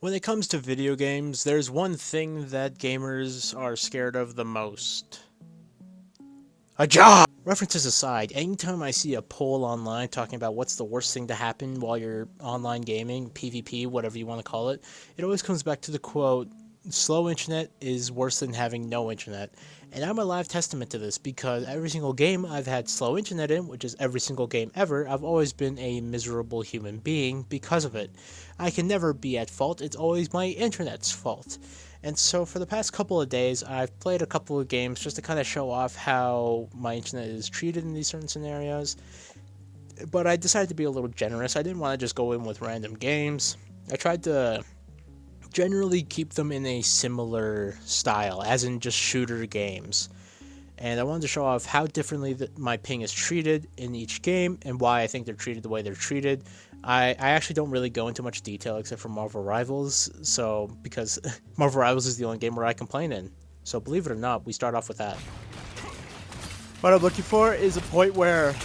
When it comes to video games, there's one thing that gamers are scared of the most. A job! References aside, anytime I see a poll online talking about what's the worst thing to happen while you're online gaming, PvP, whatever you want to call it, it always comes back to the quote, slow internet is worse than having no internet. And I'm a live testament to this because every single game I've had slow internet in, which is every single game ever, I've always been a miserable human being because of it. I can never be at fault, it's always my internet's fault. And so for the past couple of days, I've played a couple of games just to kind of show off how my internet is treated in these certain scenarios. But I decided to be a little generous. I didn't want to just go in with random games. I tried to generally keep them in a similar style, as in just shooter games. And I wanted to show off how differently my ping is treated in each game and why I think they're treated the way they're treated. I actually don't really go into much detail except for Marvel Rivals, so because Marvel Rivals is the only game where I complain in. So believe it or not, we start off with that. What I'm looking for is a point where...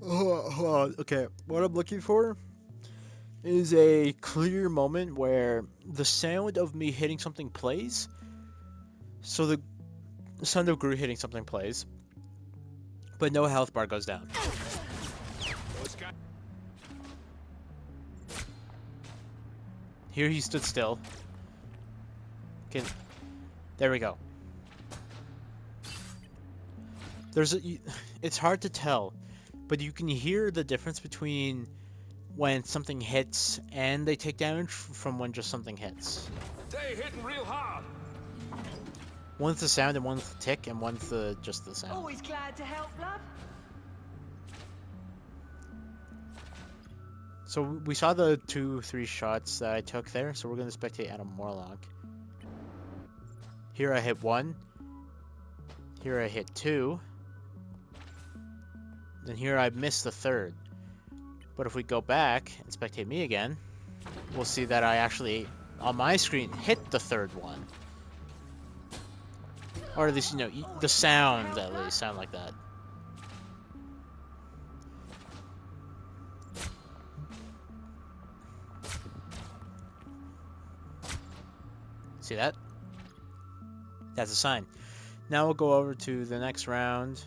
Hold on. Okay, what I'm looking for is a clear moment where the sound of me hitting something plays. So the sound of Groot hitting something plays, but no health bar goes down. Here he stood still. Okay, there we go. It's hard to tell, but you can hear the difference between when something hits and they take damage from when just something hits. They hitting real hard. One's the sound and one's the tick and one's just the sound. Always glad to help, love. So we saw the 2-3 shots that I took there, so we're going to spectate Adam Morlock. Here I hit 1. Here I hit 2. Then here I missed the 3rd. But if we go back and spectate me again, we'll see that I actually, on my screen, hit the 3rd one. Or at least, the sounds at least sound like that. See that? That's a sign. Now we'll go over to the next round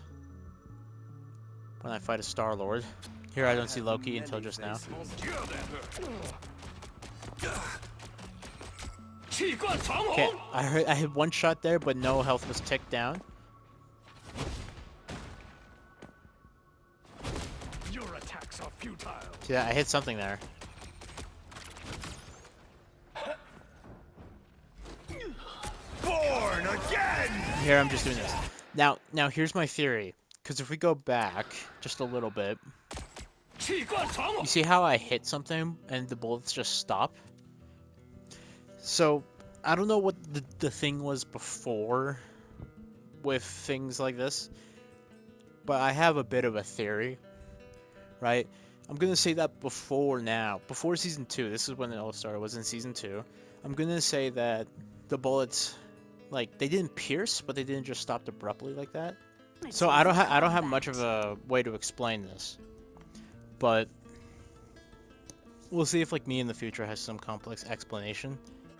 when I fight a Star-Lord. Here I don't see Loki until just now. Okay, I hit one shot there, but no health was ticked down. Your attacks are futile. See that? I hit something there. Born again. Here I'm just doing this. Now here's my theory. Because if we go back just a little bit, you see how I hit something and the bullets just stop? So, I don't know what the thing was before with things like this, but I have a bit of a theory, right? I'm going to say that before Season 2, this is when it all started, was in Season 2, I'm going to say that the bullets, like, they didn't pierce, but they didn't just stop abruptly like that. So I don't have much of a way to explain this, but we'll see if, like, me in the future has some complex explanation.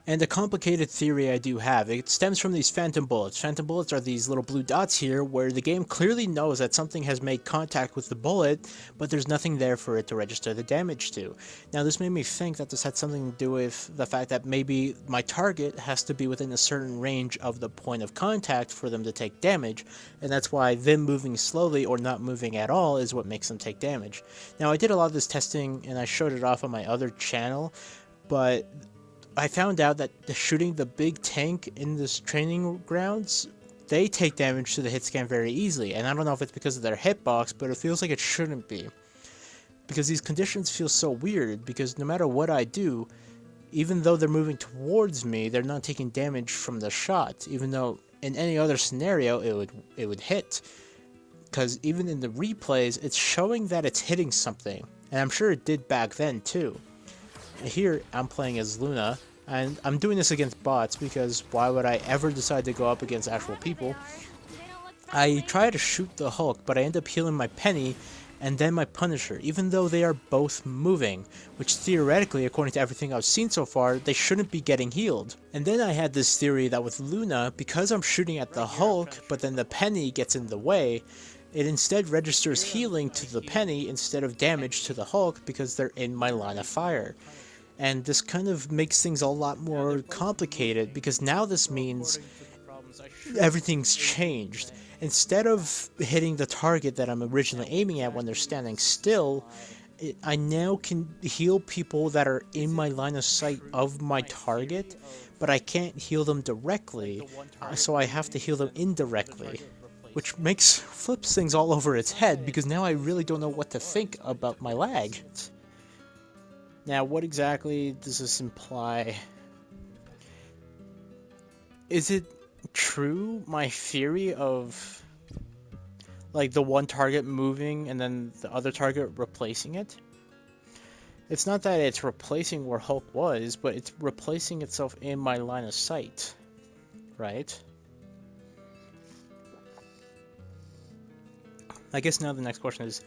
And a complicated theory I do have, it stems from these phantom bullets. Phantom bullets are these little blue dots here where the game clearly knows that something has made contact with the bullet, but there's nothing there for it to register the damage to. Now this made me think that this had something to do with the fact that maybe my target has to be within a certain range of the point of contact for them to take damage, and that's why them moving slowly or not moving at all is what makes them take damage. Now I did a lot of this testing and I showed it off on my other channel, but I found out that shooting the big tank in this training grounds, they take damage to the hit scan very easily, and I don't know if it's because of their hitbox, but it feels like it shouldn't be. Because these conditions feel so weird, because no matter what I do, even though they're moving towards me, they're not taking damage from the shot, even though in any other scenario it would hit. Because even in the replays, it's showing that it's hitting something, and I'm sure it did back then too. Here, I'm playing as Luna, and I'm doing this against bots because why would I ever decide to go up against actual people? I try to shoot the Hulk, but I end up healing my Penny, and then my Punisher, even though they are both moving, which theoretically, according to everything I've seen so far, they shouldn't be getting healed. And then I had this theory that with Luna, because I'm shooting at the Hulk, but then the Penny gets in the way, it instead registers healing to the Penny instead of damage to the Hulk because they're in my line of fire. And this kind of makes things a lot more complicated because now this means everything's changed. Instead of hitting the target that I'm originally aiming at when they're standing still, I now can heal people that are in my line of sight of my target, but I can't heal them directly, so I have to heal them indirectly, which flips things all over its head because now I really don't know what to think about my lag. Now, what exactly does this imply? Is it true, my theory of like the one target moving and then the other target replacing it? It's not that it's replacing where Hulk was, but it's replacing itself in my line of sight, right? I guess now the next question is,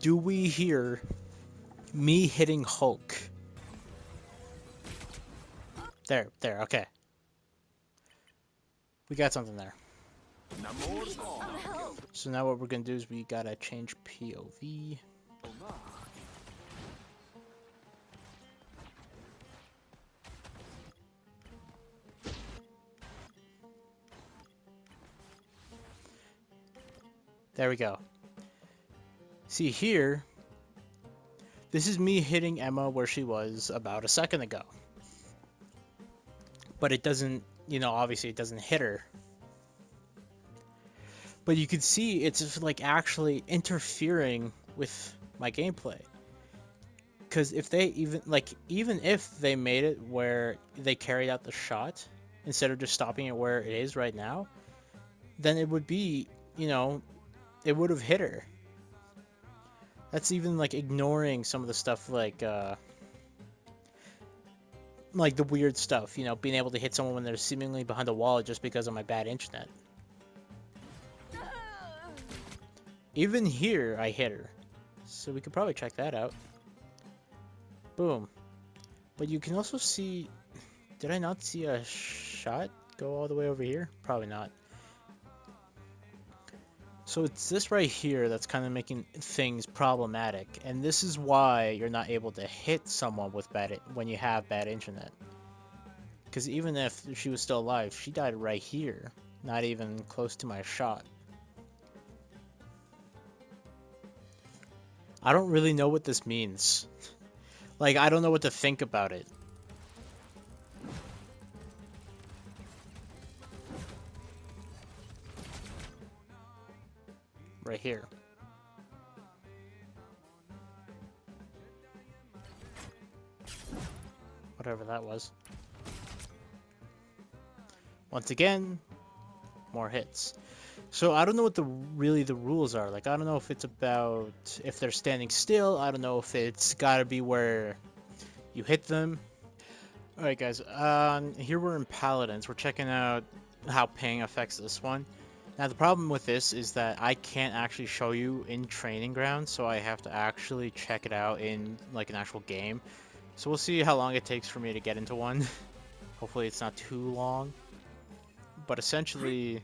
do we hear me hitting Hulk? There, okay. We got something there. So now what we're gonna do is we gotta change POV. There we go. See here, this is me hitting Emma where she was about a second ago. But it doesn't, obviously it doesn't hit her. But you can see it's just like actually interfering with my gameplay. Because if they even if they made it where they carried out the shot instead of just stopping it where it is right now, then it would be, it would have hit her. That's even like ignoring some of the stuff like the weird stuff, being able to hit someone when they're seemingly behind a wall just because of my bad internet. Even here, I hit her. So we could probably check that out. Boom. But you can also see... Did I not see a shot go all the way over here? Probably not. So it's this right here that's kind of making things problematic. And this is why you're not able to hit someone with when you have bad internet. Because even if she was still alive, she died right here. Not even close to my shot. I don't really know what this means. Like, I don't know what to think about it. Right here. Whatever that was. Once again, more hits. So I don't know what really the rules are. Like, I don't know if it's about if they're standing still. I don't know if it's got to be where you hit them. All right, guys. Here we're in Paladins. We're checking out how ping affects this one. Now, the problem with this is that I can't actually show you in Training Grounds, so I have to actually check it out in like an actual game. So we'll see how long it takes for me to get into one. Hopefully it's not too long. But essentially,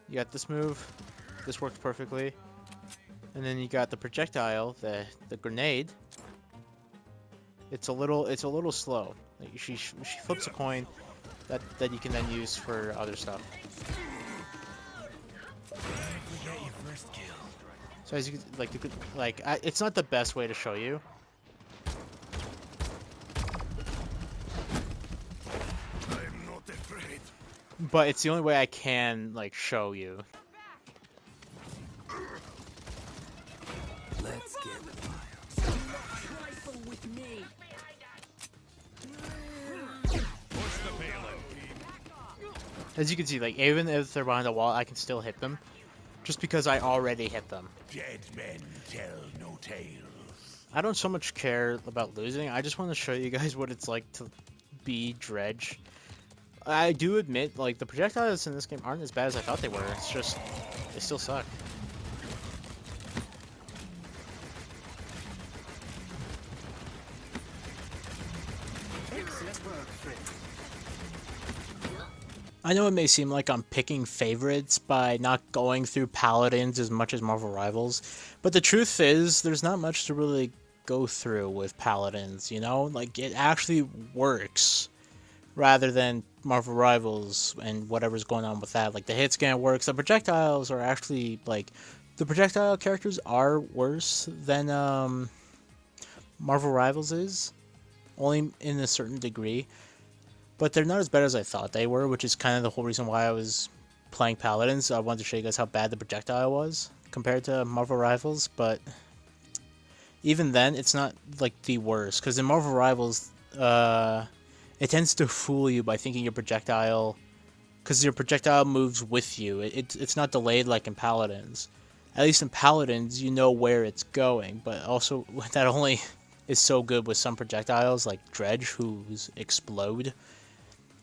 you got this move. This works perfectly. And then you got the projectile, the grenade. It's a little slow. Like she flips a coin that you can then use for other stuff. So as you it's not the best way to show you. I'm not afraid. But it's the only way I can show you. Let's get As you can see, even if they're behind the wall, I can still hit them. Just because I already hit them. Dead men tell no tales. I don't so much care about losing. I just want to show you guys what it's like to be Dredge. I do admit, the projectiles in this game aren't as bad as I thought they were. It's just, they still suck. I know it may seem like I'm picking favorites by not going through Paladins as much as Marvel Rivals, but the truth is there's not much to really go through with Paladins, you know? Like, it actually works rather than Marvel Rivals and whatever's going on with that. Like, the hit scan works, the projectiles are actually, like, the projectile characters are worse than Marvel Rivals is, only in a certain degree. But they're not as bad as I thought they were, which is kind of the whole reason why I was playing Paladins. I wanted to show you guys how bad the projectile was compared to Marvel Rivals, but even then, it's not like the worst. Because in Marvel Rivals, it tends to fool you by thinking your projectile, because your projectile moves with you. It's not delayed like in Paladins. At least in Paladins, you know where it's going, but also that only is so good with some projectiles like Dredge, who's explode.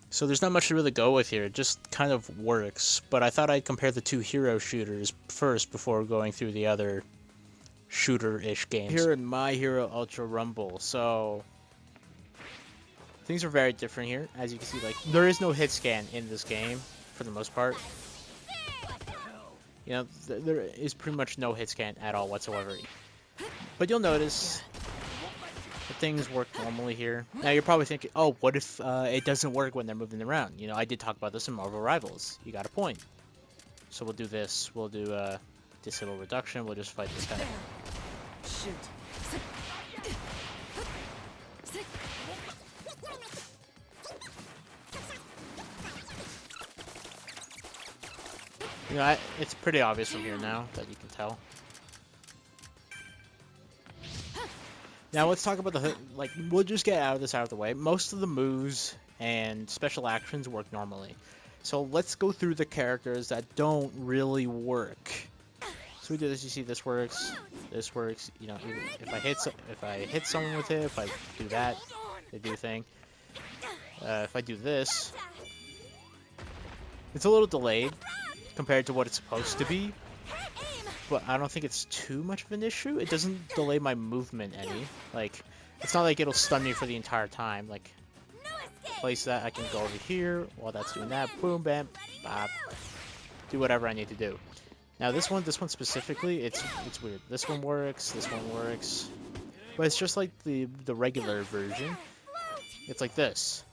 So there's not much to really go with here, it just kind of works, but I thought I'd compare the two hero shooters first before going through the other shooter-ish games. Here in My Hero Ultra Rumble, so things are very different here. As you can see, like, there is no hit scan in this game, for the most part. You know, there is pretty much no hit scan at all whatsoever. But you'll notice things work normally here. Now you're probably thinking, oh, what if it doesn't work when they're moving around? You know, I did talk about this in Marvel Rivals. You got a point. So we'll do this. We'll do disable reduction. We'll just fight this guy. Shoot. You know, it's pretty obvious from here now that you can tell. Now let's talk about the, like, we'll just get out of the way. Most of the moves and special actions work normally. So let's go through the characters that don't really work. So we do this, you see this works, you know, if I hit someone with it, if I do that, they do a thing. If I do this, it's a little delayed compared to what it's supposed to be. But I don't think it's too much of an issue. It doesn't delay my movement any. Like, it's not like it'll stun me for the entire time. Like, place that, I can go over here while that's doing that. Boom, bam, bop. Do whatever I need to do. Now this one specifically, it's weird. This one works, but it's just like the regular version. It's like this,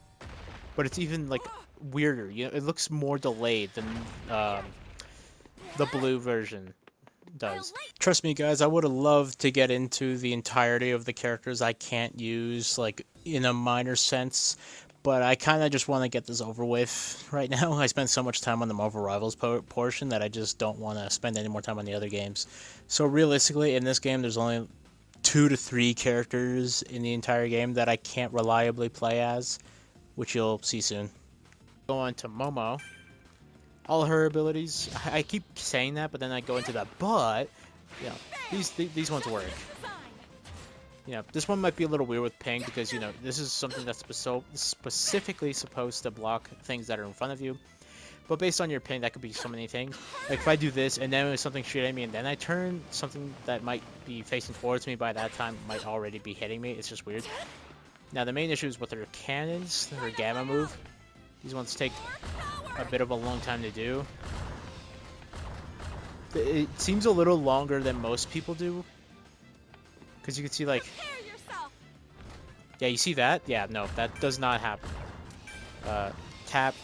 but it's even like weirder. You know, it looks more delayed than the blue version does. Trust me, guys, I would have loved to get into the entirety of the characters I can't use, like, in a minor sense, but I kind of just want to get this over with right now. I spent so much time on the Marvel Rivals portion that I just don't want to spend any more time on the other games. So realistically, in this game, there's only 2 to 3 characters in the entire game that I can't reliably play as, which you'll see soon. Go on to Momo. All her abilities, I keep saying that, but then I go into that, but, you know, these ones work. You know, this one might be a little weird with ping because, you know, this is something that's specifically supposed to block things that are in front of you. But based on your ping, that could be so many things. Like, if I do this, and then something shoot at me, and then I turn, something that might be facing towards me by that time might already be hitting me. It's just weird. Now, the main issue is with her cannons, her gamma move. These ones take a bit of a long time to do. It seems a little longer than most people do. Because you can see, like... Yeah, you see that? Yeah, no, that does not happen. Tap.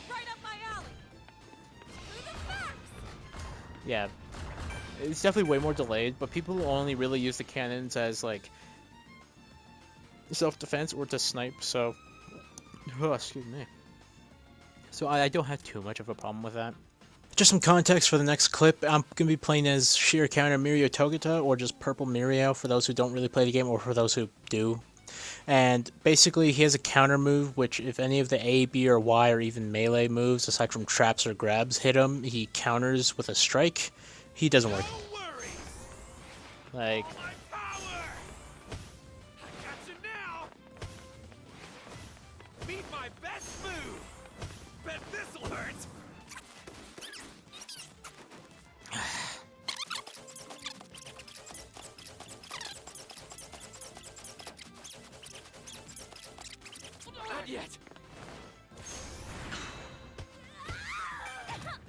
Yeah. It's definitely way more delayed, but people only really use the cannons as, like, self-defense or to snipe, so... Oh, excuse me. So I don't have too much of a problem with that. Just some context for the next clip. I'm going to be playing as Sheer Counter Mirio Togata, or just Purple Mirio for those who don't really play the game, or for those who do. And basically, he has a counter move, which if any of the A, B, or Y, or even melee moves, aside from traps or grabs, hit him, he counters with a strike. He doesn't work. Like... yet.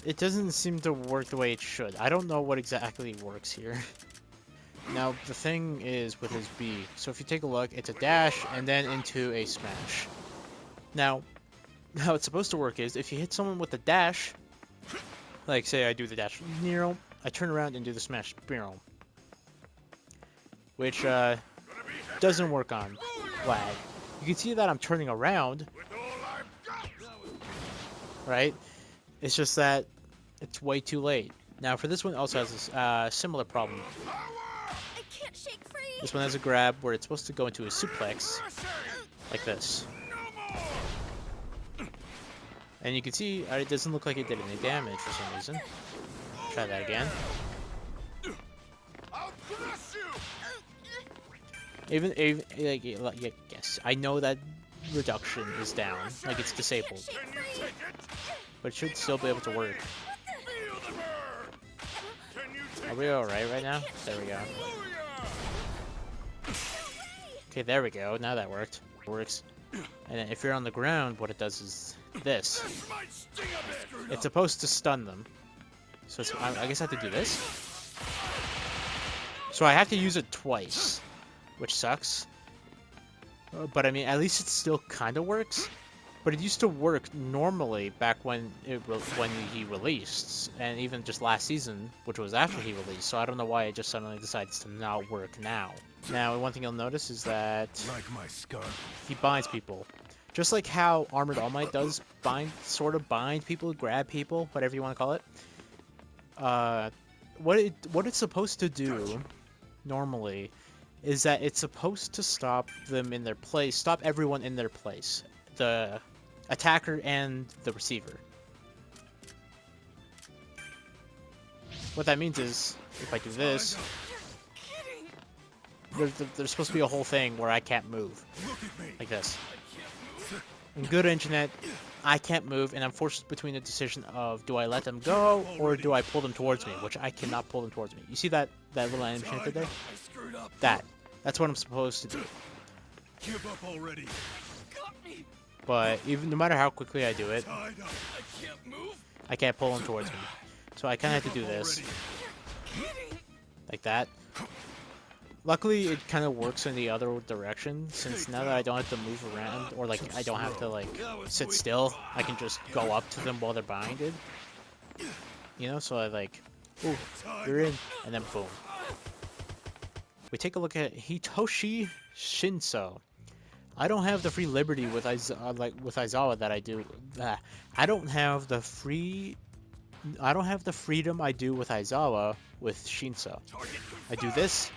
It doesn't seem to work the way it should. I don't know what exactly works here. Now, the thing is with his B, so if you take a look, it's a dash and then into a smash. Now, how it's supposed to work is if you hit someone with a dash, like say I do the dash Nero, I turn around and do the smash Nero, which doesn't work on lag. You can see that I'm turning around, right? It's just that it's way too late. Now for this one, it also has a similar problem. I can't shake free. This one has a grab where it's supposed to go into a suplex, like this. And you can see it doesn't look like it did any damage for some reason. Try that again. Even like, yes, I know that reduction is down, like it's disabled, but it should still be able to work. Are we alright right now? There we go. Okay, there we go. Now that worked. It works. And then if you're on the ground, what it does is this. It's supposed to stun them. So it's, I guess I have to do this. So I have to use it twice, which sucks. But I mean, at least it still kind of works. But it used to work normally back when he released, and even just last season, which was after he released. So I don't know why it just suddenly decides to not work now. Now, one thing you'll notice is that he binds people, just like how Armored All Might does sort of bind people, grab people, whatever you want to call it. What it's supposed to do normally is that it's supposed to stop them in their place, stop everyone in their place. The attacker and the receiver. What that means is, if I do this, there's supposed to be a whole thing where I can't move. Like this. In good internet, I can't move, and I'm forced between the decision of do I let them go, or do I pull them towards me, which I cannot pull them towards me. You see that little animation I did there? That's what I'm supposed to do. Give up already. But even no matter how quickly I do it, I can't pull him towards me. So I kind of have to do this. Like that. Luckily, it kind of works in the other direction, since now that I don't have to move around, or like I don't have to like sit still, I can just go up to them while they're binded. You know, so I like, ooh, you're in, and then boom. We take a look at Hitoshi Shinso. I don't have the free liberty with Aizawa that I do. I don't have the freedom I do with Aizawa with Shinso. I do this.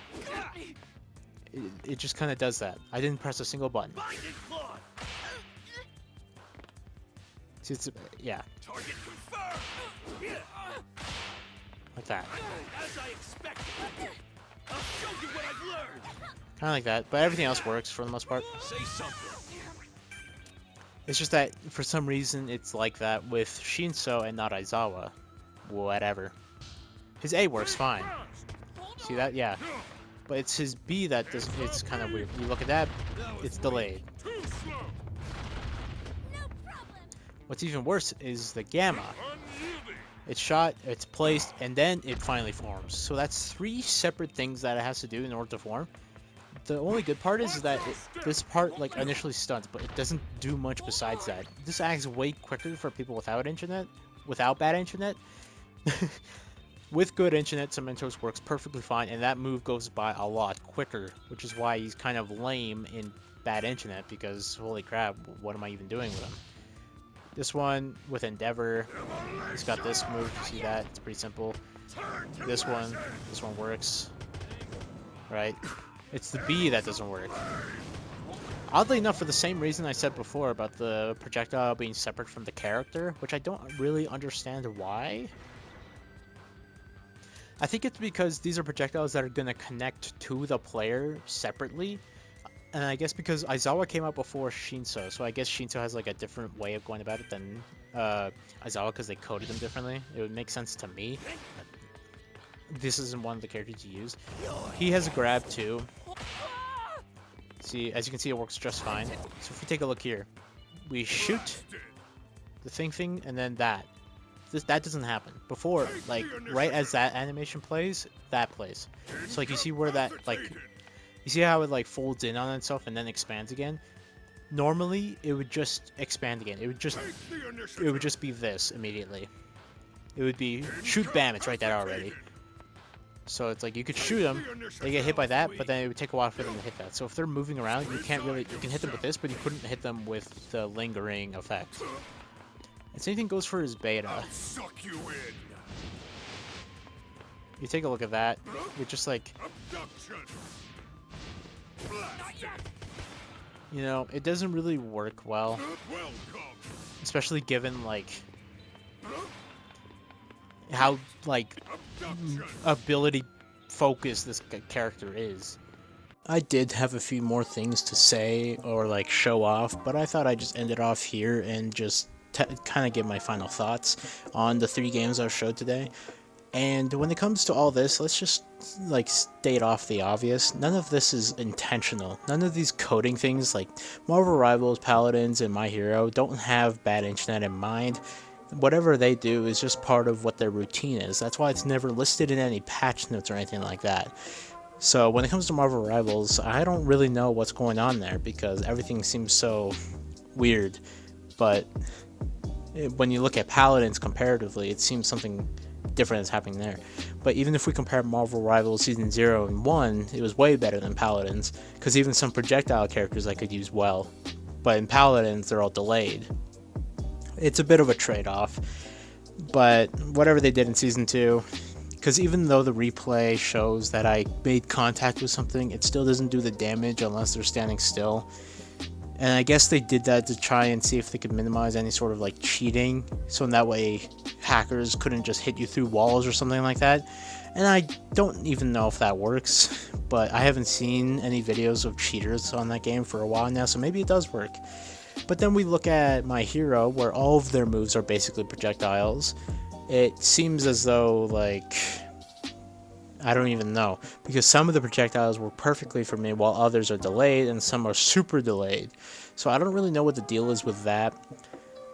It just kind of does that. I didn't press a single button. See, it's, yeah. Like that. Kind of like that, but everything else works for the most part. It's just that for some reason it's like that with Shinso and not Aizawa. Whatever. His A works fine. See that? Yeah. But it's his B that does. It's kind of weird. You look at that, it's delayed. What's even worse is the Gamma. It's shot, it's placed, and then it finally forms. So that's 3 separate things that it has to do in order to form. The only good part is that this part like initially stuns, but it doesn't do much besides that. This acts way quicker for people without internet, without bad internet. With good internet, Cementos works perfectly fine, and that move goes by a lot quicker, which is why he's kind of lame in bad internet, because holy crap, what am I even doing with him? This one with Endeavor, he's got this move, you see that? It's pretty simple. This one works, right? It's the B that doesn't work. Oddly enough, for the same reason I said before about the projectile being separate from the character, which I don't really understand why. I think it's because these are projectiles that are going to connect to the player separately. And I guess because Aizawa came out before Shinso, so I guess Shinso has like a different way of going about it than Aizawa because they coded them differently. It would make sense to me. This isn't one of the characters you use. He has a grab too. See, as you can see, it works just fine. So if we take a look here, we shoot the thing, and then that. That doesn't happen. Before, like, right as that animation plays, that plays. So, like, you see where that, like, you see how it, like, folds in on itself and then expands again? Normally, it would just expand again. It would just be this immediately. It would be, shoot, bam, it's right there already. So it's like, you could shoot them, they get hit by that, but then it would take a while for them to hit that. So if they're moving around, you can hit them with this, but you couldn't hit them with the lingering effect. And same thing goes for his beta. Suck you in. You take a look at that, you're just like, Abduction. you know, it doesn't really work well, Welcome. especially given, like, how, like, ability focused this character is. I did have a few more things to say or, like, show off, but I thought I'd just end it off here and just kind of give my final thoughts on the 3 games I showed today. And when it comes to all this, let's just, like, state off the obvious. None of this is intentional. None of these coding things, like Marvel Rivals, Paladins, and My Hero, don't have bad internet in mind. Whatever they do is just part of what their routine is. That's why it's never listed in any patch notes or anything like that. So when it comes to Marvel Rivals, I don't really know what's going on there because everything seems so weird. But when you look at Paladins comparatively, it seems something different is happening there. But even if we compare Marvel Rivals Season 0 and 1, it was way better than Paladins, because even some projectile characters I could use well. But in Paladins, they're all delayed. It's a bit of a trade-off, but whatever they did in Season 2, because even though the replay shows that I made contact with something, it still doesn't do the damage unless they're standing still. And I guess they did that to try and see if they could minimize any sort of, like, cheating, so in that way hackers couldn't just hit you through walls or something like that. And I don't even know if that works, but I haven't seen any videos of cheaters on that game for a while now, so maybe it does work. But then we look at My Hero, where all of their moves are basically projectiles. It seems as though, like, I don't even know, because some of the projectiles were perfectly for me while others are delayed and some are super delayed. So I don't really know what the deal is with that,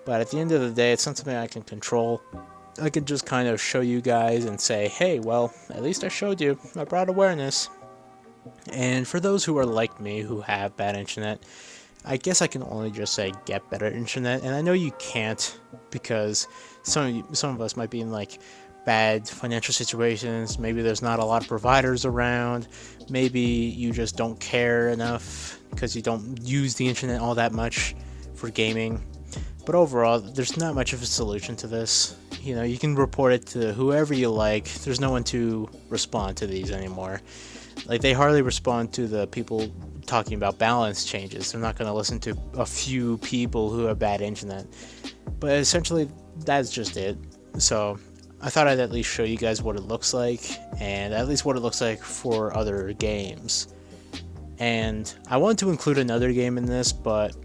but at the end of the day, it's not something I can control. I can just kind of show you guys and say, hey, well, at least I showed you. I brought awareness. And for those who are like me, who have bad internet, I guess I can only just say get better internet. And I know you can't, because some of us might be in, like, bad financial situations. Maybe there's not a lot of providers around. Maybe you just don't care enough because you don't use the internet all that much for gaming. But overall, there's not much of a solution to this. You know, you can report it to whoever you like. There's no one to respond to these anymore. Like, they hardly respond to the people talking about balance changes. They're not going to listen to a few people who have bad internet. But essentially, that's just it. So I thought I'd at least show you guys what it looks like, and at least what it looks like for other games. And I wanted to include another game in this, but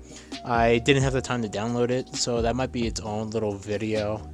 I didn't have the time to download it, so that might be its own little video.